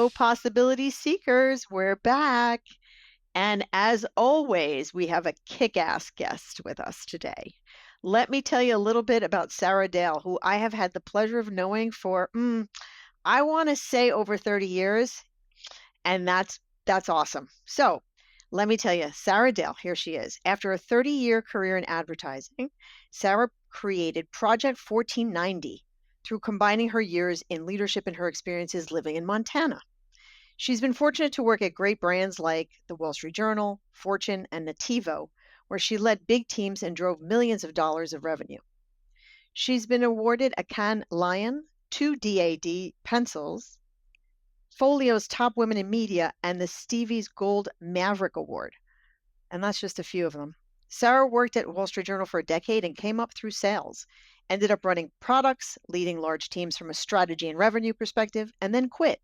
Hello, possibility seekers. We're back. And as always, we have a kick-ass guest with us today. Let me tell you a little bit about Sarah Dale, who I have had the pleasure of knowing for, I want to say over 30 years, and that's awesome. So let me tell you, Sarah Dale, here she is. After a 30-year career in advertising, Sarah created Project 1490 through combining her years in leadership and her experiences living in Montana. She's been fortunate to work at great brands like the Wall Street Journal, Fortune, and Nativo, where she led big teams and drove millions of dollars of revenue. She's been awarded a Cannes Lion, 2 DAD pencils, Folio's Top Women in Media, and the Stevie's Gold Maverick Award. And that's just a few of them. Sarah worked at Wall Street Journal for a decade and came up through sales, ended up running products, leading large teams from a strategy and revenue perspective, and then quit,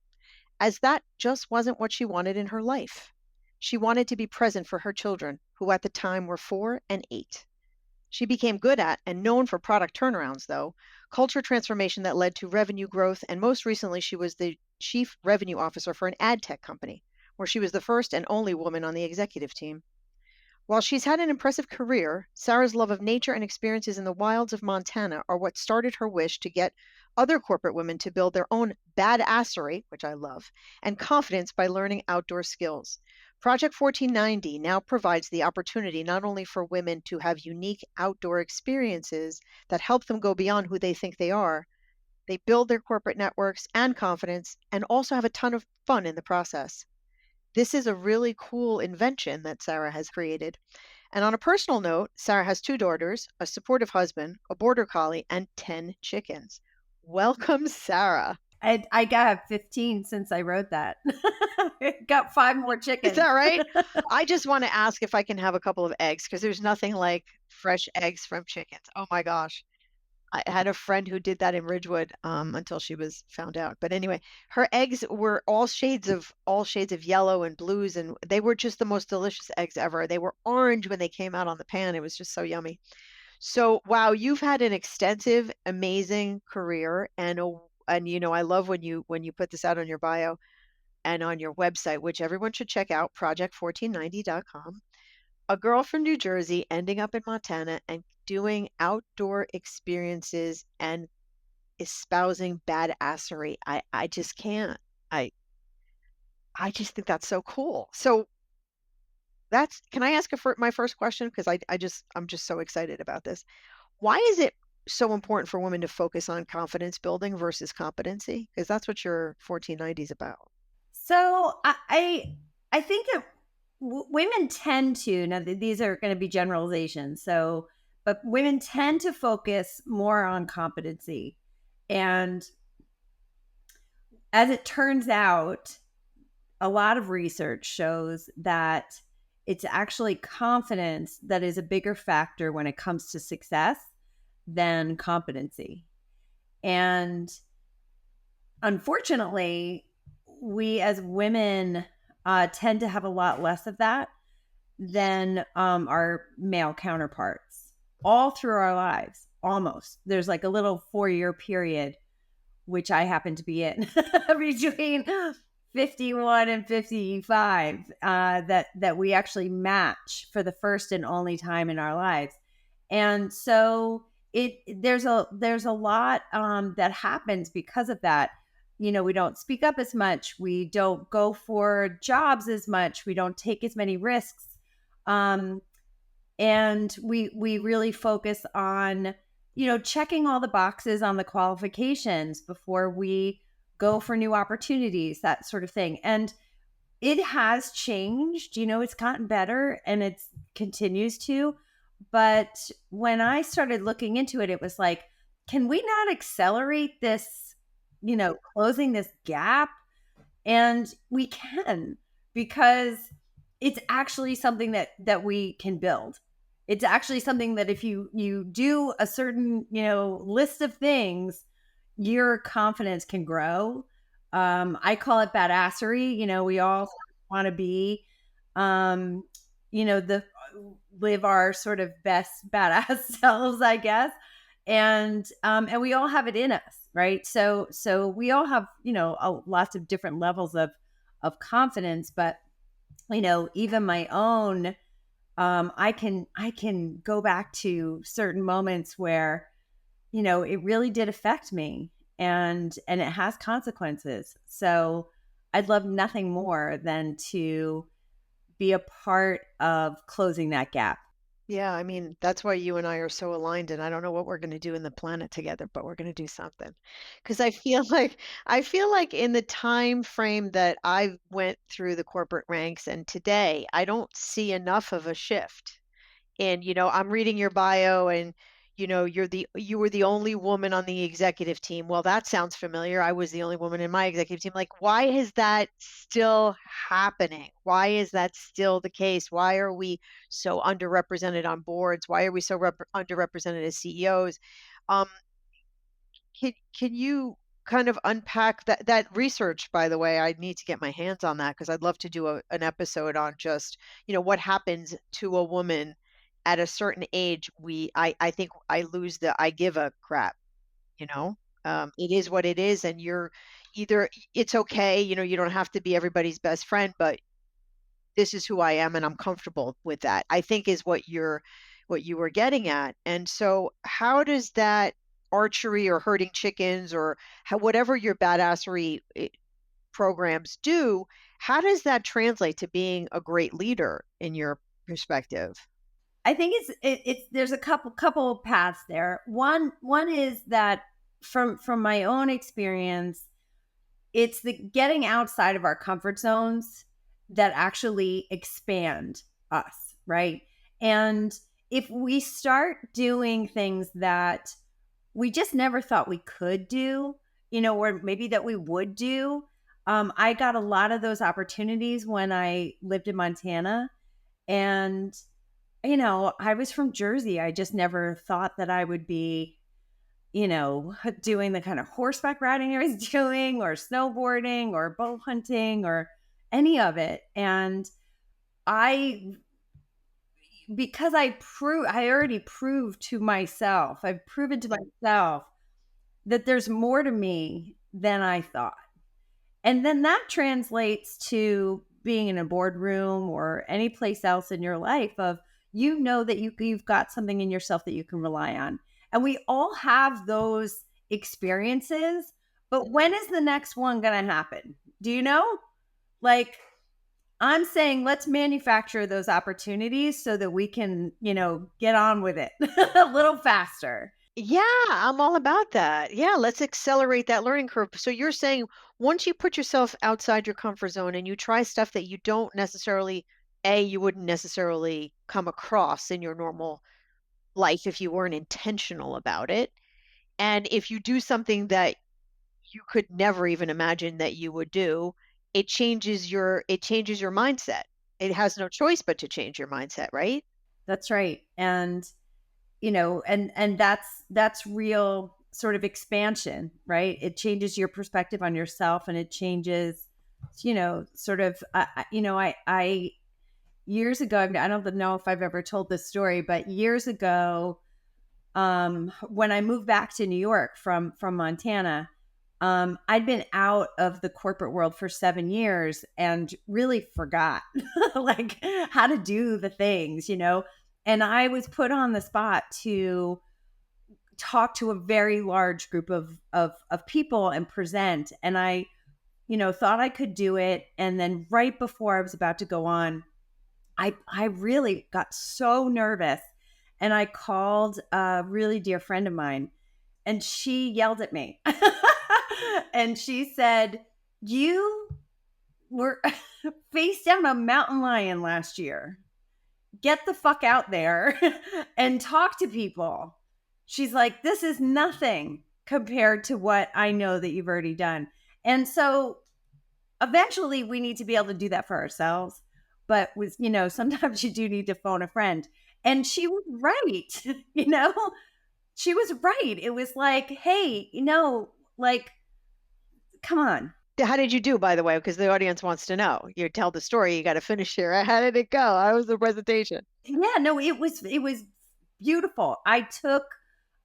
as that just wasn't what she wanted in her life. She wanted to be present for her children, who at the time were 4 and 8. She became good at and known for product turnarounds, though, culture transformation that led to revenue growth, and most recently, she was the chief revenue officer for an ad tech company, where she was the first and only woman on the executive team. While she's had an impressive career, Sarah's love of nature and experiences in the wilds of Montana are what started her wish to get other corporate women to build their own badassery, which I love, and confidence by learning outdoor skills. Project 1490 now provides the opportunity not only for women to have unique outdoor experiences that help them go beyond who they think they are, they build their corporate networks and confidence and also have a ton of fun in the process. This is a really cool invention that Sarah has created. And on a personal note, Sarah has 2 daughters, a supportive husband, a border collie, and 10 chickens. Welcome, Sarah. I got 15 since I wrote that. Got 5 more chickens. Is that right? I just want to ask if I can have a couple of eggs, because there's nothing like fresh eggs from chickens. Oh my gosh. I had a friend who did that in Ridgewood until she was found out. But anyway, her eggs were all shades of yellow and blues, and they were just the most delicious eggs ever. They were orange when they came out on the pan. It was just so yummy. So, wow, you've had an extensive, amazing career, and I love when you put this out on your bio and on your website, which everyone should check out, project1490.com. A girl from New Jersey ending up in Montana and doing outdoor experiences and espousing badassery. I just can't. I just think that's so cool. So can I ask my first question? Because I'm just so excited about this. Why is it so important for women to focus on confidence building versus competency? Because that's what your 1490 is about. So I think that women tend to, now these are going to be generalizations, but women tend to focus more on competency. And as it turns out, a lot of research shows that it's actually confidence that is a bigger factor when it comes to success than competency. And unfortunately, we as women tend to have a lot less of that than our male counterparts all through our lives, almost. There's like a little 4-year period, which I happen to be in, between 51 and 55, that we actually match for the first and only time in our lives. And so there's a lot that happens because of that. We don't speak up as much. We don't go for jobs as much. We don't take as many risks. And we really focus on, checking all the boxes on the qualifications before we go for new opportunities, that sort of thing. And it has changed, it's gotten better and it continues to. But when I started looking into it, it was like, can we not accelerate this, closing this gap? And we can, because it's actually something that we can build. It's actually something that if you do a certain, list of things, your confidence can grow. I call it badassery. We all want to be, live our sort of best badass selves, I guess. And we all have it in us. right? So we all have, lots of different levels of confidence, but even my own, I can go back to certain moments where, it really did affect me, and it has consequences. So I'd love nothing more than to be a part of closing that gap. Yeah, I mean, that's why you and I are so aligned, and I don't know what we're going to do in the planet together, but we're going to do something. Because I feel like in the time frame that I went through the corporate ranks and today, I don't see enough of a shift. And I'm reading your bio, and you were the only woman on the executive team. Well, that sounds familiar. I was the only woman in my executive team. Like, why is that still happening? Why is that still the case? Why are we so underrepresented on boards? Why are we so underrepresented as CEOs? um can you kind of unpack that research? By the way, I need to get my hands on that because I'd love to do an episode on just, what happens to a woman at a certain age. I think I lose the I give a crap, you know. It is what it is, and you're either it's okay, you don't have to be everybody's best friend, but this is who I am and I'm comfortable with that, I think is what you were getting at. And so how does that archery or herding chickens or whatever your badassery programs do, how does that translate to being a great leader in your perspective? I think it's there's a couple paths there. One is that from my own experience, it's the getting outside of our comfort zones that actually expand us, right? And if we start doing things that we just never thought we could do, or maybe that we would do. I got a lot of those opportunities when I lived in Montana. And, I was from Jersey. I just never thought that I would be, doing the kind of horseback riding I was doing, or snowboarding, or bow hunting, or any of it. And I, because I already proved to myself, I've proven to myself that there's more to me than I thought. And then that translates to being in a boardroom or any place else in your life of, that you've got something in yourself that you can rely on. And we all have those experiences, but when is the next one going to happen? Do you know? Like, I'm saying let's manufacture those opportunities so that we can, get on with it a little faster. Yeah, I'm all about that. Yeah, let's accelerate that learning curve. So you're saying once you put yourself outside your comfort zone and you try stuff that you don't necessarily, you wouldn't necessarily come across in your normal life if you weren't intentional about it. And if you do something that you could never even imagine that you would do, it changes your mindset. It has no choice but to change your mindset, right? That's right. And and that's real sort of expansion, right? It changes your perspective on yourself, and it changes, sort of, I years ago, I don't know if I've ever told this story, but years ago, when I moved back to New York from Montana, I'd been out of the corporate world for 7 years and really forgot like how to do the things, and I was put on the spot to talk to a very large group of people and present. And I, thought I could do it. And then right before I was about to go on, I really got so nervous, and I called a really dear friend of mine, and she yelled at me. And she said, "You were face down a mountain lion last year. Get the fuck out there and talk to people." She's like, "This is nothing compared to what I know that you've already done." And so eventually we need to be able to do that for ourselves. But with, sometimes you do need to phone a friend. And she was right. you know, she was right. It was like, hey, like, come on. How did you do, by the way? Because the audience wants to know. You tell the story, you got to finish here. How did it go? How was the presentation? Yeah, no, it was beautiful. I took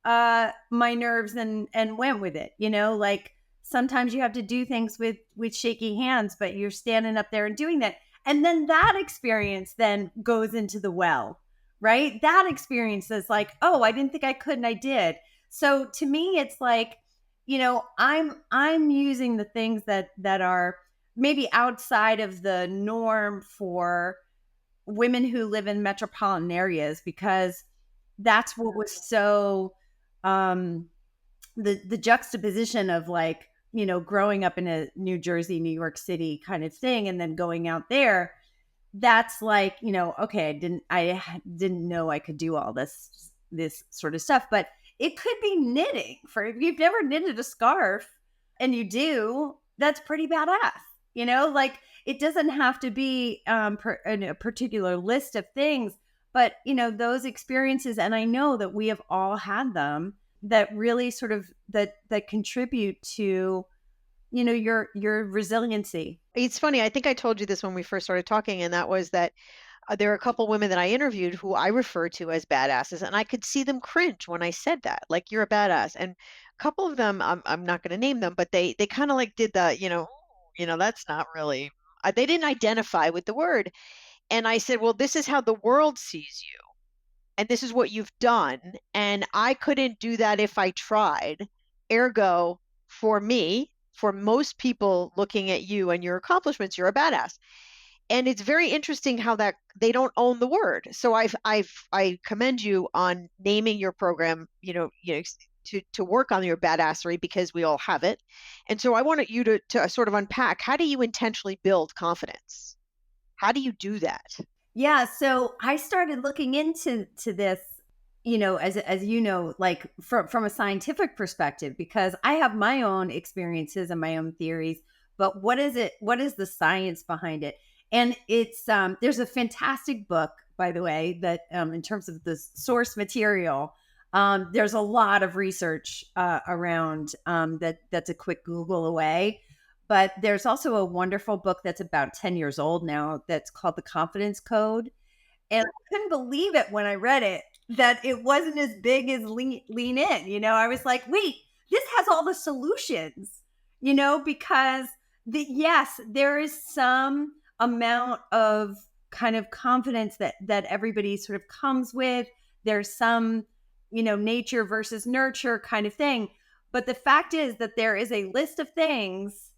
my nerves and went with it. Like sometimes you have to do things with shaky hands, but you're standing up there and doing that. And then that experience then goes into the well, right? That experience is like, oh, I didn't think I could and I did. So to me, it's like, I'm using the things that are maybe outside of the norm for women who live in metropolitan areas, because that's what was so um the juxtaposition of, like, growing up in a New Jersey, New York City kind of thing, and then going out there, that's like, okay, I didn't know I could do all this sort of stuff. But it could be knitting. For if you've never knitted a scarf and you do, that's pretty badass. Like, it doesn't have to be in a particular list of things, but those experiences, and I know that we have all had them, that really sort of that contribute to your resiliency. It's funny. I think I told you this when we first started talking, and that was that there are a couple women that I interviewed who I refer to as badasses, and I could see them cringe when I said that, like you're a badass. And a couple of them, I'm not going to name them, but they kind of like did the, that's not really. They didn't identify with the word, and I said, well, this is how the world sees you, and this is what you've done, and I couldn't do that if I tried. Ergo, for me, for most people looking at you and your accomplishments, you're a badass. And it's very interesting how that they don't own the word. So I commend you on naming your program, to work on your badassery, because we all have it. And so I wanted you to sort of unpack, how do you intentionally build confidence? How do you do that? Yeah, so I started looking into this, as like from a scientific perspective, because I have my own experiences and my own theories. But what is it? What is the science behind it? And it's there's a fantastic book, by the way, that in terms of the source material, there's a lot of research around that's a quick Google away. But there's also a wonderful book that's about 10 years old now that's called The Confidence Code. And I couldn't believe it when I read it that it wasn't as big as Lean In. I was like, wait, this has all the solutions, because yes, there is some amount of kind of confidence that everybody sort of comes with. There's some, nature versus nurture kind of thing. But the fact is that there is a list of things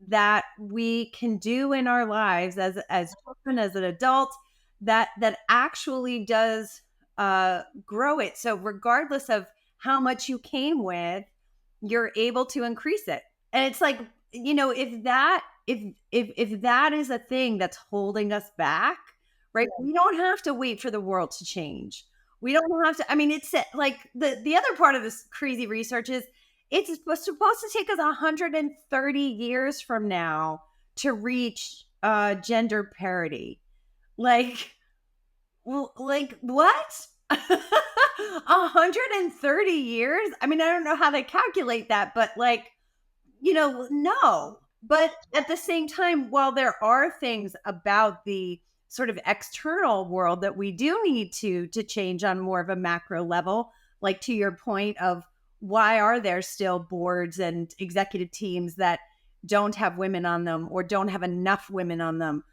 that we can do in our lives as children, as an adult, that actually does grow it. So regardless of how much you came with, you're able to increase it. And it's like, if that is a thing that's holding us back, right? We don't have to wait for the world to change. We don't have to. I mean, it's like the other part of this crazy research is it's supposed to take us 130 years from now to reach gender parity. Like, well, like what? 130 years? I mean, I don't know how they calculate that, but like, no. But at the same time, while there are things about the sort of external world that we do need to change on more of a macro level, like to your point of why are there still boards and executive teams that don't have women on them or don't have enough women on them?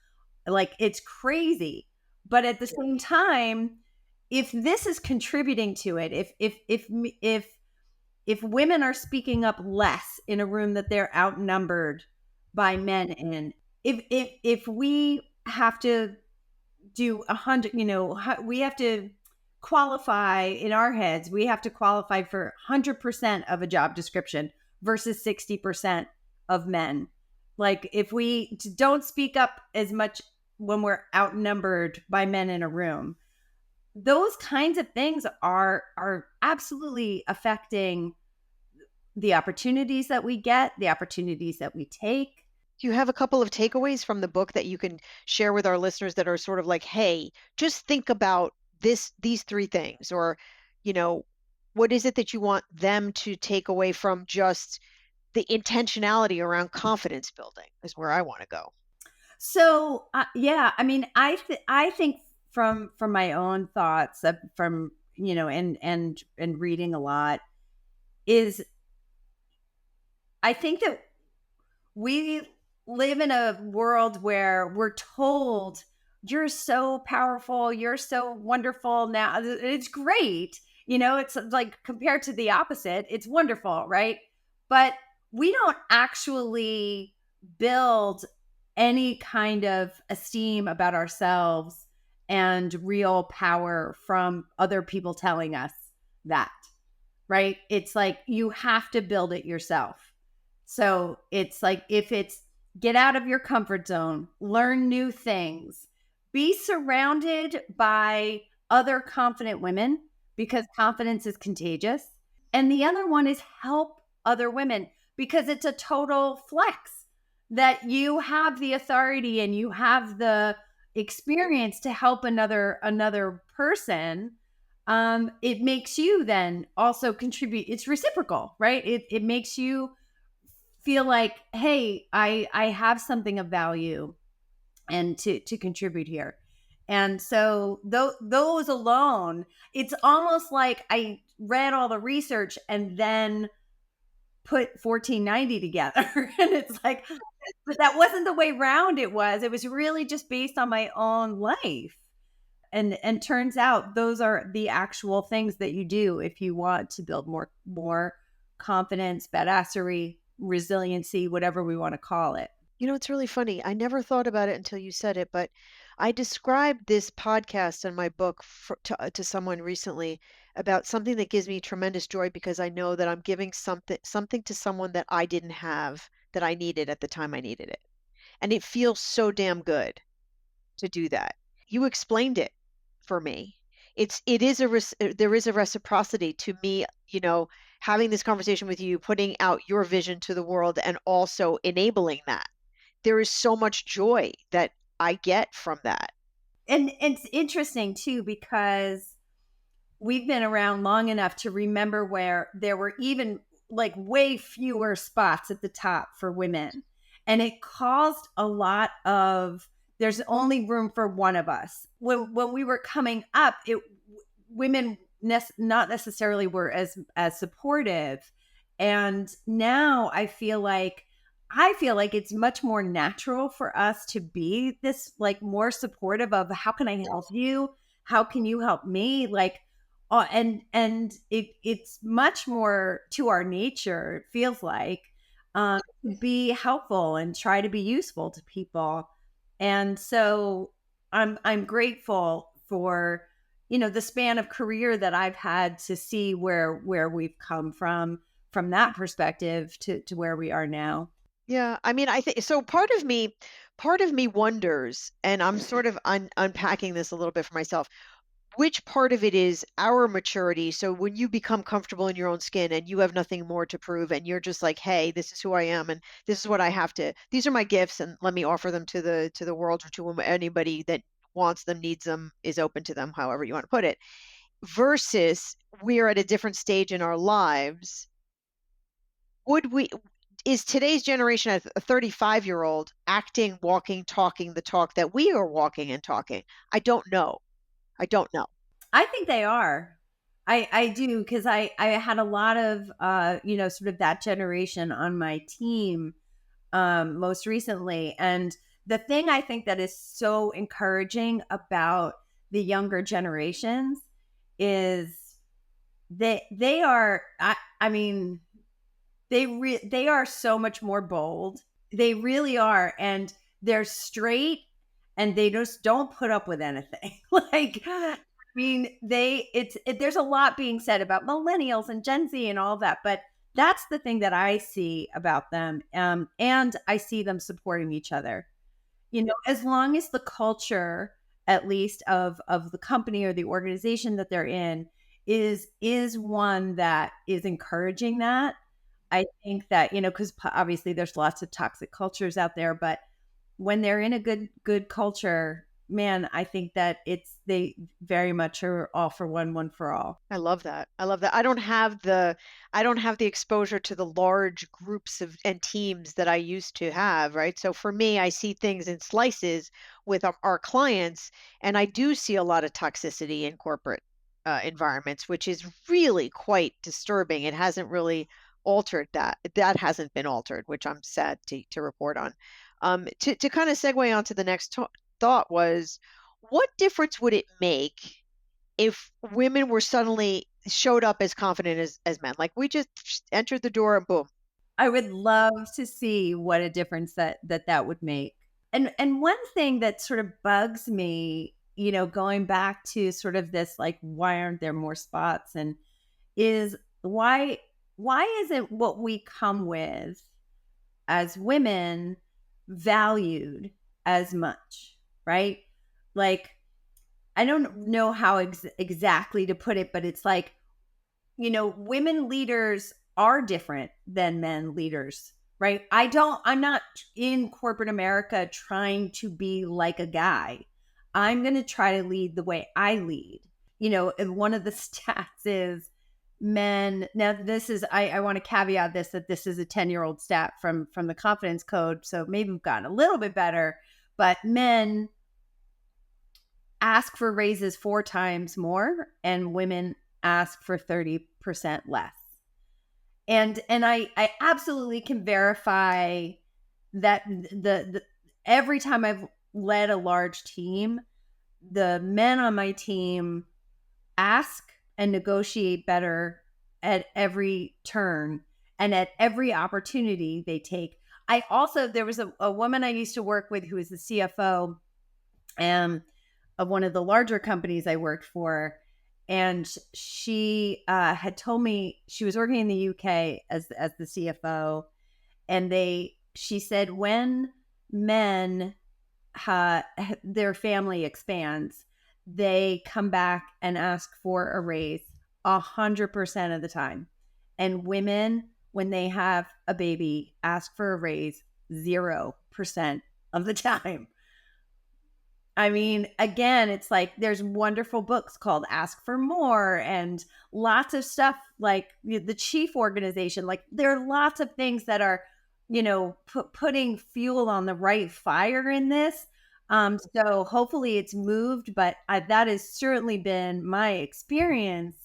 Like, it's crazy. But at the same time, if this is contributing to it, if women are speaking up less in a room that they're outnumbered by men in, if we have to do 100, we have to qualify in our heads, we have to qualify for 100% of a job description versus 60% of men. Like, if we don't speak up as much when we're outnumbered by men in a room, those kinds of things are absolutely affecting the opportunities that we get, the opportunities that we take. Do you have a couple of takeaways from the book that you can share with our listeners that are sort of like, hey, just think about these three things, or, you know, what is it that you want them to take away from just the intentionality around confidence building is where I want to go. So yeah, I mean, I think from my own thoughts from and reading a lot. is I think that we live in a world where we're told you're so powerful, you're so wonderful now. It's great. It's like compared to the opposite, it's wonderful, right? But we don't actually build any kind of esteem about ourselves and real power from other people telling us that, right? It's like you have to build it yourself. So it's like if it's get out of your comfort zone, learn new things, be surrounded by other confident women because confidence is contagious. And the other one is help other women because it's a total flex that you have the authority and you have the experience to help another person. It makes you then also contribute. It's reciprocal, right? It makes you feel like, hey, I have something of value and to contribute here. And so those alone, it's almost like I read all the research and then put 1490 together. And it's like, but that wasn't the way round it was really just based on my own life. And turns out those are the actual things that you do if you want to build more confidence, badassery, resiliency, whatever we want to call it. It's really funny. I never thought about it until you said it, but I described this podcast in my book to someone recently about something that gives me tremendous joy because I know that I'm giving something to someone that I didn't have that I needed at the time I needed it. And it feels so damn good to do that. You explained it for me. There is a reciprocity to me, having this conversation with you, putting out your vision to the world and also enabling that. There is so much joy that I get from that. And it's interesting too because we've been around long enough to remember where there were even like way fewer spots at the top for women. And it caused a lot of there's only room for one of us. When we were coming up, women not necessarily were as supportive. And now I feel like it's much more natural for us to be this like more supportive of how can I help you? How can you help me? Like it's much more to our nature, it feels like, to be helpful and try to be useful to people. And so I'm grateful for the span of career that I've had to see where we've come from that perspective to where we are now. Yeah, I mean, I think so. Part of me wonders, and I'm sort of unpacking this a little bit for myself. Which part of it is our maturity? So when you become comfortable in your own skin and you have nothing more to prove, and you're just like, "Hey, this is who I am, and this is what I have to. These are my gifts, and let me offer them to the world or to anybody that wants them, needs them, is open to them, however you want to put it." Versus we're at a different stage in our lives. Would we? Is today's generation a 35-year-old acting, walking, talking the talk that we are walking and talking? I don't know. I don't know. I think they are. I do because I had a lot of sort of that generation on my team most recently. And the thing I think that is so encouraging about the younger generations is they are I mean they are so much more bold. They really are, and they're straight, and they just don't put up with anything. Like, I mean, there's a lot being said about millennials and Gen Z and all that, but that's the thing that I see about them, and I see them supporting each other. As long as the culture, at least of the company or the organization that they're in, is one that is encouraging that. I think that, because obviously there's lots of toxic cultures out there, but when they're in a good culture, man, I think that they very much are all for one for all. I love that. I love that. I don't have the exposure to the large groups of and teams that I used to have, right? So for me, I see things in slices with our clients, and I do see a lot of toxicity in corporate. environments, which is really quite disturbing. It hasn't really altered that. That hasn't been altered, which I'm sad to report on. To kind of segue on to the next thought was, what difference would it make if women were suddenly showed up as confident as men? Like we just entered the door and boom. I would love to see what a difference that would make. And one thing that sort of bugs me, going back to sort of this, like, why aren't there more spots, and is why isn't what we come with as women valued as much, right? Like, I don't know how exactly to put it, but it's like, women leaders are different than men leaders, right? I'm not in corporate America trying to be like a guy. I'm going to try to lead the way I lead. And one of the stats is men. Now, this is, I want to caveat this, that this is a 10-year-old stat from the confidence code. So maybe we've gotten a little bit better, but men ask for raises 4 times more and women ask for 30% less. And I absolutely can verify that the every time I've led a large team, the men on my team ask and negotiate better at every turn and at every opportunity they take. I also, there was a woman I used to work with who was the CFO of one of the larger companies I worked for. And she had told me she was working in the UK as the CFO. And she said, when men, their family expands, they come back and ask for a raise 100% of the time. And women, when they have a baby, ask for a raise 0% of the time. I mean, again, it's like there's wonderful books called Ask for More and lots of stuff like the Chief organization. Like there are lots of things that are, putting fuel on the right fire in this. So hopefully it's moved, but that has certainly been my experience.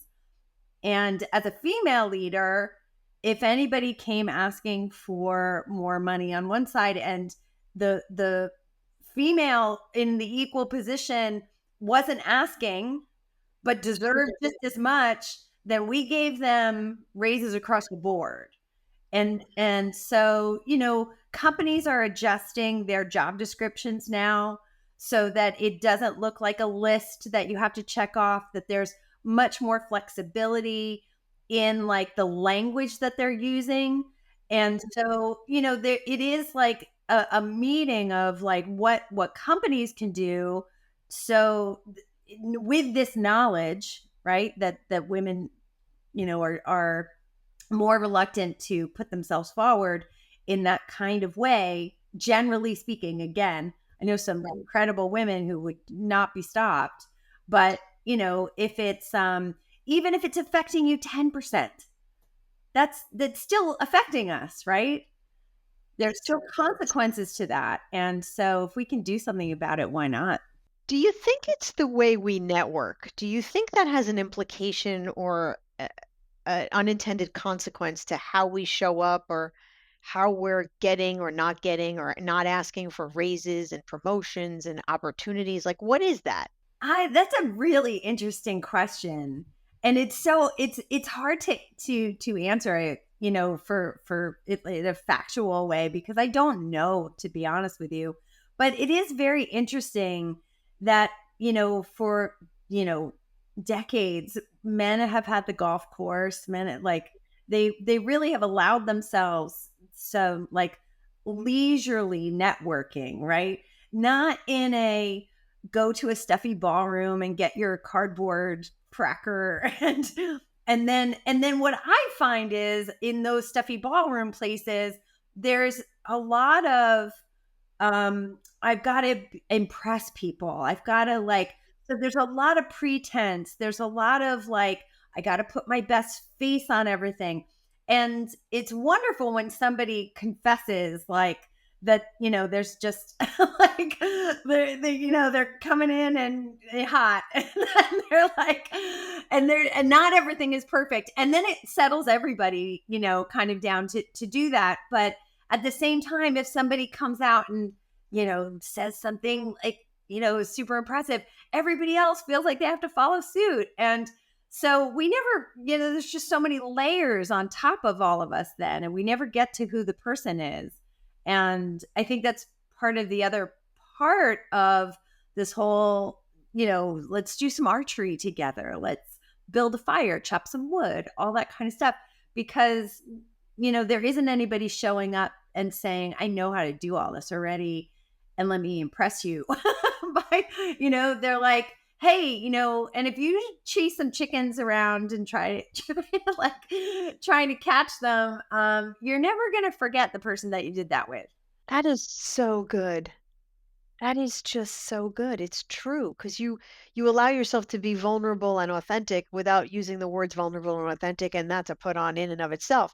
And as a female leader, if anybody came asking for more money on one side and the female in the equal position wasn't asking but deserved just as much, then we gave them raises across the board. And so, companies are adjusting their job descriptions now so that it doesn't look like a list that you have to check off, that there's much more flexibility in like the language that they're using. And so, it is like a meeting of like what companies can do. So with this knowledge, right, that women, are more reluctant to put themselves forward in that kind of way, generally speaking. Again, I know some incredible women who would not be stopped, but if it's even if it's affecting you 10%, that's still affecting us, right? There's still consequences to that. And so if we can do something about it, why not? Do you think it's the way we network? Do you think that has an implication or an unintended consequence to how we show up or how we're getting or not asking for raises and promotions and opportunities? Like, what is that? That's a really interesting question. And it's hard to answer it, for it in a factual way, because I don't know, to be honest with you. But it is very interesting that, for, decades, men have had the golf course, men like they really have allowed themselves some like leisurely networking, right? Not in a go to a stuffy ballroom and get your cardboard cracker and then what I find is in those stuffy ballroom places there's a lot of I've got to impress people. I've got to like, so there's a lot of pretense. There's a lot of like, I got to put my best face on everything. And it's wonderful when somebody confesses like that, there's just like they're coming in and they're hot and then they're like, and not everything is perfect. And then it settles everybody, kind of down to do that. But at the same time, if somebody comes out and, says something like, is super impressive, everybody else feels like they have to follow suit. And so we never, there's just so many layers on top of all of us then, and we never get to who the person is. And I think that's part of the other part of this whole, let's do some archery together. Let's build a fire, chop some wood, all that kind of stuff. Because, there isn't anybody showing up and saying, I know how to do all this already. And let me impress you. By, they're like, hey, and if you chase some chickens around and trying to catch them, you're never going to forget the person that you did that with. That is so good. That is just so good. It's true because you allow yourself to be vulnerable and authentic without using the words vulnerable and authentic, and that's a put on in and of itself.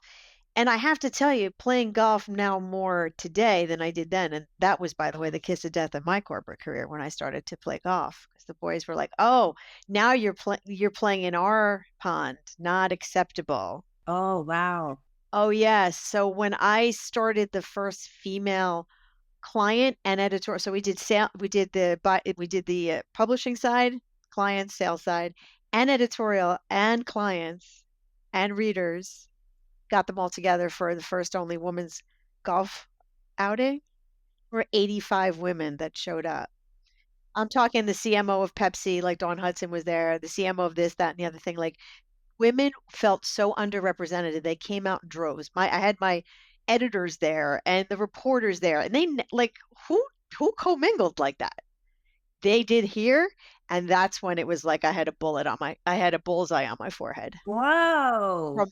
And I have to tell you, playing golf now more today than I did then, and that was, by the way, the kiss of death of my corporate career when I started to play golf, because the boys were like, "Oh, now you're playing in our pond, not acceptable." Oh, wow. Oh yes. So when I started the first female client and editor, so we did the publishing side, clients, sales side, and editorial and clients and readers, got them all together for the first only women's golf outing. There were 85 women that showed up. I'm talking the CMO of Pepsi, like Dawn Hudson was there, the CMO of this, that, and the other thing. Like women felt so underrepresented. They came out in droves. I had my editors there and the reporters there, and like who commingled like that? They did here, and that's when it was like I had a bullseye on my forehead. Whoa. From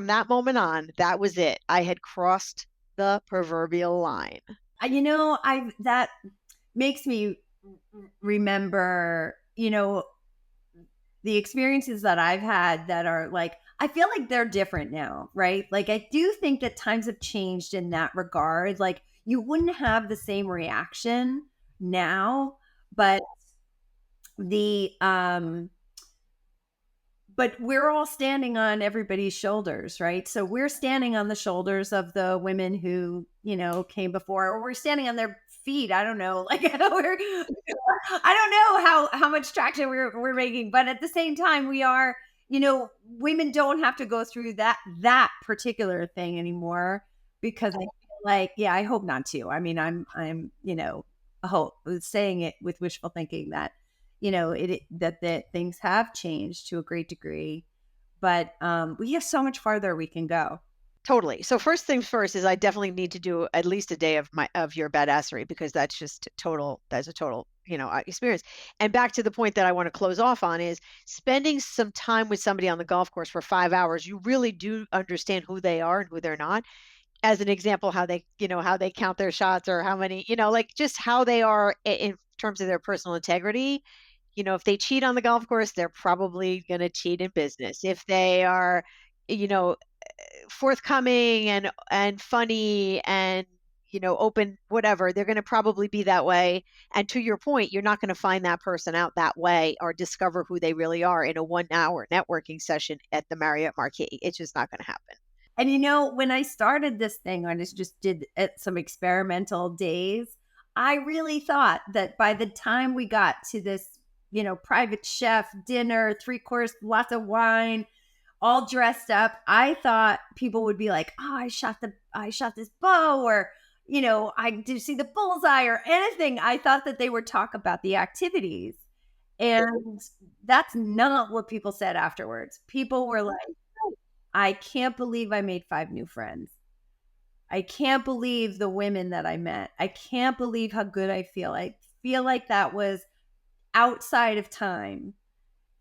that moment on, that was it. I had crossed the proverbial line. I that makes me remember, the experiences that I've had that are like, I feel like they're different now, right? Like, I do think that times have changed in that regard. Like, you wouldn't have the same reaction now, but the, but we're all standing on everybody's shoulders, right? So we're standing on the shoulders of the women who, came before, or we're standing on their feet. I don't know. Like, I don't know how much traction we're making, but at the same time, we are, women don't have to go through that particular thing anymore, because I feel like, yeah, I hope not to. I mean, I'm, I hope, saying it with wishful thinking that, that things have changed to a great degree, but we have so much farther we can go. Totally. So first things first is I definitely need to do at least a day of your badassery, because that's just total. That's a total, experience. And back to the point that I want to close off on is spending some time with somebody on the golf course for 5 hours. You really do understand who they are and who they're not. As an example, how they count their shots, or how many, like just how they are in terms of their personal integrity. If they cheat on the golf course, they're probably going to cheat in business. If they are, you know, forthcoming and funny and open, whatever, they're going to probably be that way. And to your point, you're not going to find that person out that way or discover who they really are in a 1 hour networking session at the Marriott Marquis. It's just not going to happen. And when I started this thing, I just did some experimental days. I really thought that by the time we got to this, private chef dinner, 3 course, lots of wine, all dressed up, I thought people would be like, "Oh, I shot this bow," or, "I did see the bullseye," or anything. I thought that they would talk about the activities. And that's not what people said afterwards. People were like, I can't believe I made 5 new friends. I can't believe the women that I met. I can't believe how good I feel. I feel like that was outside of time.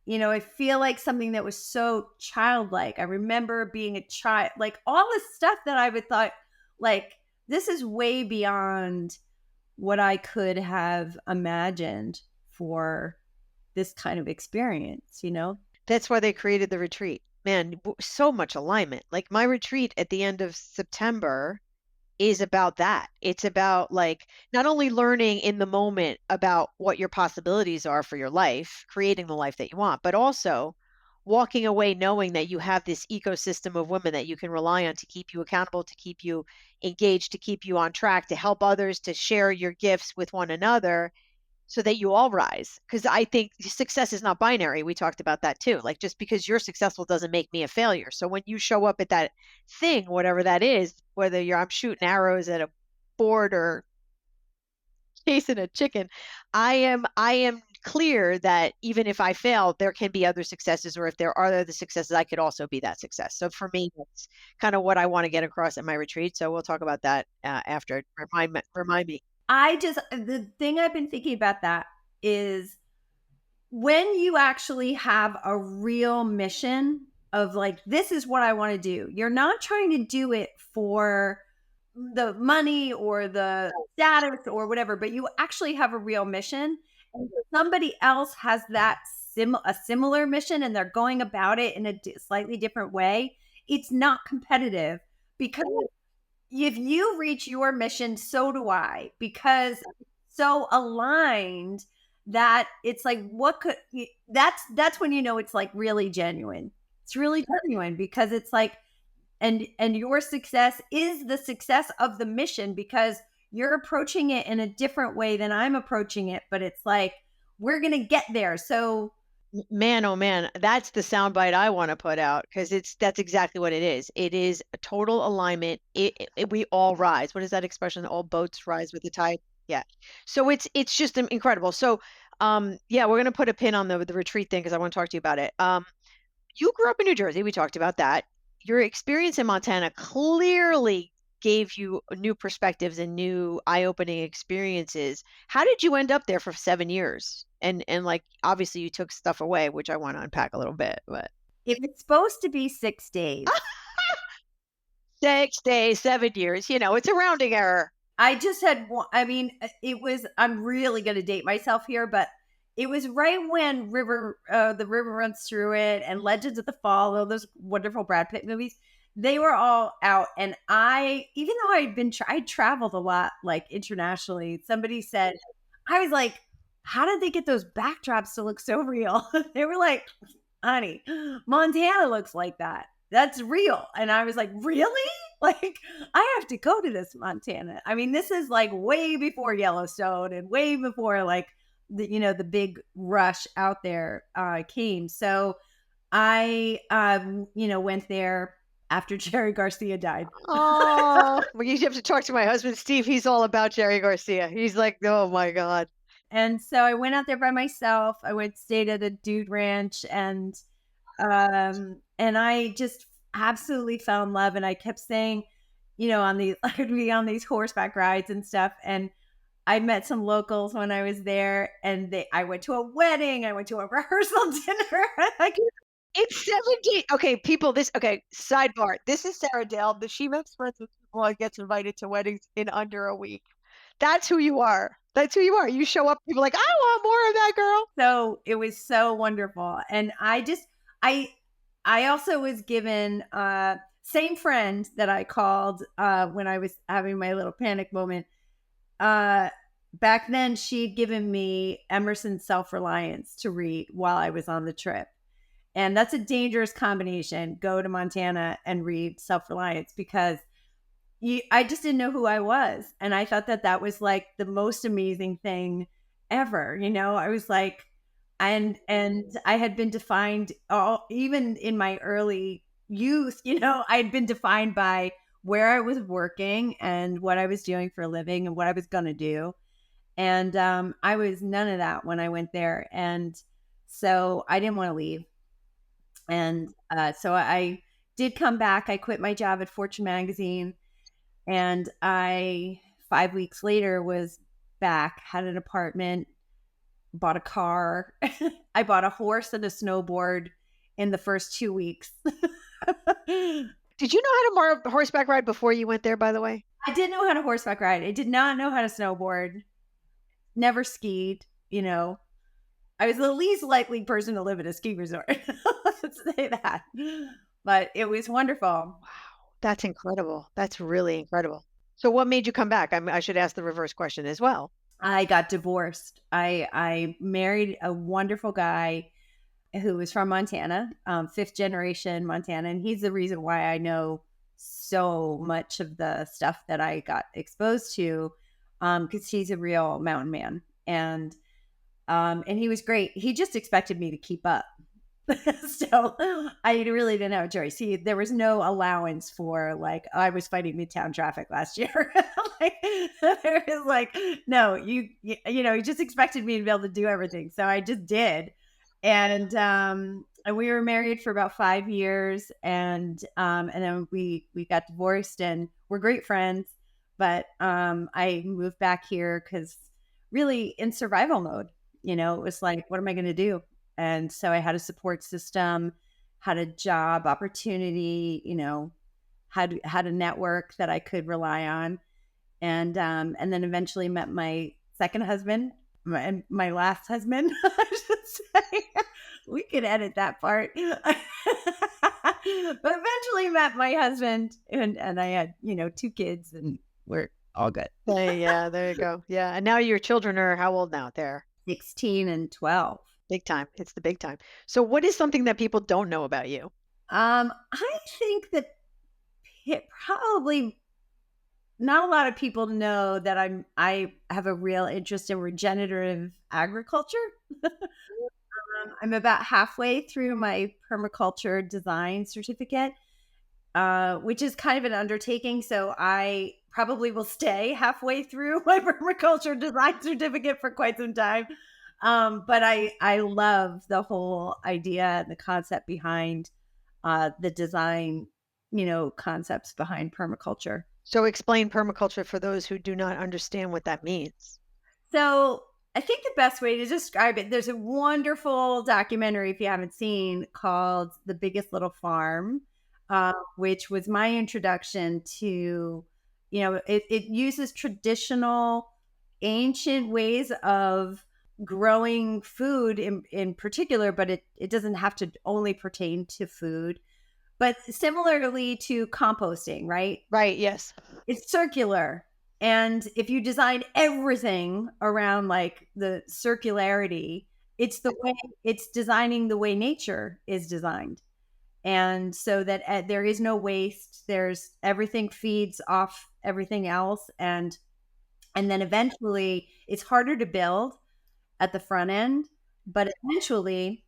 I feel like something that was so childlike. I remember being a child, like all this stuff that I would thought, like, this is way beyond what I could have imagined for this kind of experience. That's why they created the retreat. Man, so much alignment. Like my retreat at the end of September is about that. It's about like not only learning in the moment about what your possibilities are for your life, creating the life that you want, but also walking away knowing that you have this ecosystem of women that you can rely on to keep you accountable, to keep you engaged, to keep you on track, to help others, to share your gifts with one another so that you all rise. Because I think success is not binary. We talked about that too. Like just because you're successful doesn't make me a failure. So when you show up at that thing, whatever that is, whether you're I'm shooting arrows at a board or chasing a chicken, I am clear that even if I fail, there can be other successes, or if there are other successes, I could also be that success. So for me, that's kind of what I want to get across at my retreat. So we'll talk about that after. Remind me. The thing I've been thinking about that is when you actually have a real mission of like, this is what I want to do, you're not trying to do it for the money or the status or whatever, but you actually have a real mission. And somebody else has that a similar mission and they're going about it in a slightly different way. It's not competitive because if you reach your mission, so do I, because it's so aligned that it's like, what could that's when you know it's like really genuine. It's really genuine because it's like, and your success is the success of the mission because you're approaching it in a different way than I'm approaching it, but it's like we're going to get there. So Man, oh man, that's the soundbite I want to put out because that's exactly what it is. It is a total alignment. We all rise. What is that expression? All boats rise with the tide. Yeah. So it's just incredible. So yeah, we're gonna put a pin on the retreat thing because I want to talk to you about it. You grew up in New Jersey. We talked about that. Your experience in Montana clearly gave you new perspectives and new eye-opening experiences. How did you end up there for 7 years? And like obviously you took stuff away, which I want to unpack a little bit, but if it's supposed to be 6 days, 6 days, 7 years, it's a rounding error. I just had one. I mean, it was. I'm really going to date myself here, but it was right when the river runs through it, and Legends of the Fall, all those wonderful Brad Pitt movies. They were all out, and even though I traveled a lot, like internationally. Somebody said, I was like, how did they get those backdrops to look so real? They were like, honey, Montana looks like that. That's real. And I was like, really? Like, I have to go to this Montana. I mean, this is like way before Yellowstone and way before like the big rush out there came. So I went there after Jerry Garcia died. Oh, well, you have to talk to my husband, Steve. He's all about Jerry Garcia. He's like, oh my God. And so I went out there by myself. I went stayed at a dude ranch and I just absolutely fell in love. And I kept saying, I would be on these horseback rides and stuff. And I met some locals when I was there, and I went to a wedding. I went to a rehearsal dinner. It's 17. Okay, people, sidebar. This is Sarah Dale. She makes friends with people and gets invited to weddings in under a week. That's who you are. That's who you are. You show up, people are like, I want more of that girl. So it was so wonderful. And I also was given same friend that I called when I was having my little panic moment. Back then she'd given me Emerson's Self-Reliance to read while I was on the trip. And that's a dangerous combination. Go to Montana and read Self-Reliance because I just didn't know who I was. And I thought that was like the most amazing thing ever. I was like, and I had been defined even in my early youth, I had been defined by where I was working and what I was doing for a living and what I was going to do. And I was none of that when I went there. And so I didn't want to leave. And so I did come back. I quit my job at Fortune magazine. And 5 weeks later was back, had an apartment, bought a car. I bought a horse and a snowboard in the first 2 weeks. Did you know how to horseback ride before you went there, by the way? I didn't know how to horseback ride. I did not know how to snowboard. Never skied, I was the least likely person to live at a ski resort. Let's say that. But it was wonderful. Wow. That's incredible. That's really incredible. So what made you come back? I should ask the reverse question as well. I got divorced. I married a wonderful guy who was from Montana, fifth generation Montana, and he's the reason why I know so much of the stuff that I got exposed to, because he's a real mountain man, and he was great. He just expected me to keep up. So I really didn't have a choice. See, there was no allowance for like I was fighting midtown traffic last year. Like there was like no, you know, he just expected me to be able to do everything. So I just did. And we were married for about 5 years, and then we got divorced, and we're great friends. But I moved back here cuz really in survival mode. You know, it was like what am I going to do? And so I had a support system, had a job opportunity, you know, had a network that I could rely on, and then eventually met my second husband, my last husband, I should say. We could edit that part. But eventually met my husband, and I had, you know, 2 kids, and we're all good. Yeah, there you go. Yeah, and now your children are how old now? They're 16 and 12. big time. It's the big time. So what is something that people don't know about you? I think that probably not a lot of people know that I have a real interest in regenerative agriculture. I'm about halfway through my permaculture design certificate, which is kind of an undertaking. So I probably will stay halfway through my permaculture design certificate for quite some time. But I love the whole idea and the concept behind the design, you know, concepts behind permaculture. So explain permaculture for those who do not understand what that means. So I think the best way to describe it, there's a wonderful documentary, if you haven't seen, called The Biggest Little Farm, which was my introduction to, you know, it uses traditional, ancient ways of growing food in particular, but it doesn't have to only pertain to food. But similarly to composting, right? Right, yes. It's circular. And if you design everything around like the circularity, it's the way it's designing the way nature is designed. And so that there is no waste, there's everything feeds off everything else, and then eventually it's harder to build at the front end, but eventually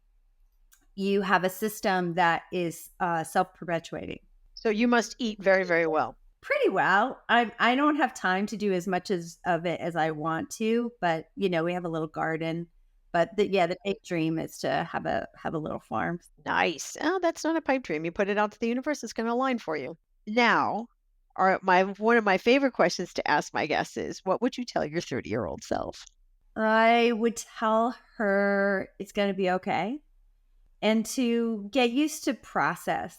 you have a system that is self-perpetuating. So you must eat very, very well. Pretty well. I don't have time to do as much of it as I want to, but you know, we have a little garden. But the big dream is to have a little farm. Nice. Oh, that's not a pipe dream. You put it out to the universe, it's going to align for you. Now, one of my favorite questions to ask my guests is, what would you tell your 30-year-old self? I would tell her it's going to be okay, and to get used to process.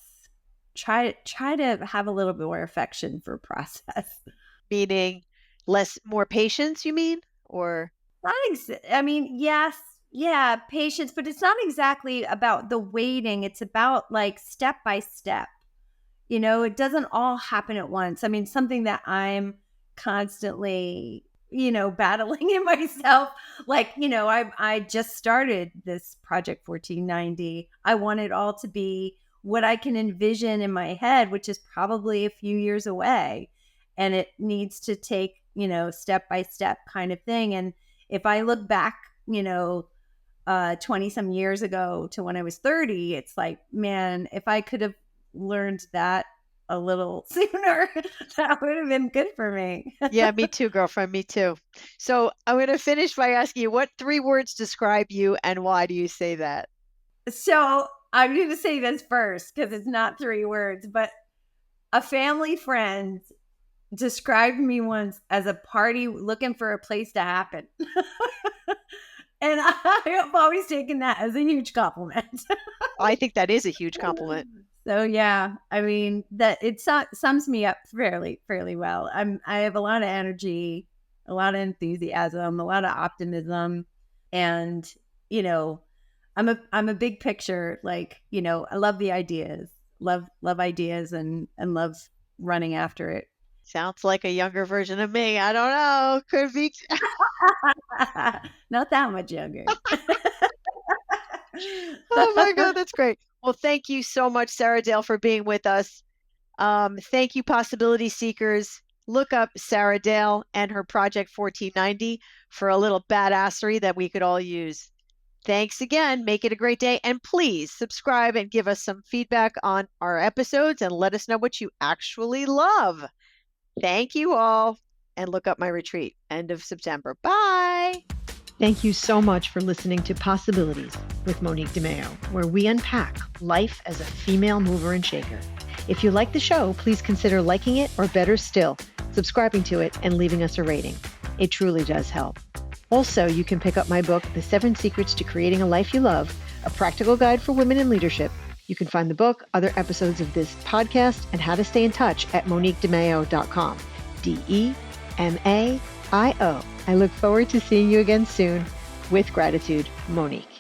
Try to have a little bit more affection for process. Meaning more patience, you mean? Or I mean, yes, yeah, patience, but it's not exactly about the waiting. It's about like step by step. You know, it doesn't all happen at once. I mean, something that I'm constantly, you know, battling in myself. Like, you know, I just started this project 1490. I want it all to be what I can envision in my head, which is probably a few years away. And it needs to take, you know, step by step kind of thing. And if I look back, you know, 20 some years ago to when I was 30, it's like, man, if I could have learned that a little sooner, that would have been good for me. yeah, me too, girlfriend, me too. So I'm going to finish by asking you, what 3 words describe you and why do you say that? So I'm going to say this first because it's not 3 words, but a family friend described me once as a party looking for a place to happen. And I have always taken that as a huge compliment. I think that is a huge compliment. So yeah, I mean that it sums me up fairly well. I have a lot of energy, a lot of enthusiasm, a lot of optimism, and you know, I'm a big picture. Like you know, I love the ideas, love ideas, and love running after it. Sounds like a younger version of me. I don't know. Could be. Not that much younger. Oh my God, that's great. Well, thank you so much, Sarah Dale, for being with us. Thank you, possibility seekers. Look up Sarah Dale and her Project 1490 for a little badassery that we could all use. Thanks again. Make it a great day. And please subscribe and give us some feedback on our episodes and let us know what you actually love. Thank you all. And look up my retreat, end of September. Bye. Thank you so much for listening to Possibilities with Monique DeMeo, where we unpack life as a female mover and shaker. If you like the show, please consider liking it, or better still, subscribing to it and leaving us a rating. It truly does help. Also, you can pick up my book, The 7 Secrets to Creating a Life You Love, a practical guide for women in leadership. You can find the book, other episodes of this podcast, and how to stay in touch at moniquedemeo.com. DEMAIO. I look forward to seeing you again soon. With gratitude, Monique.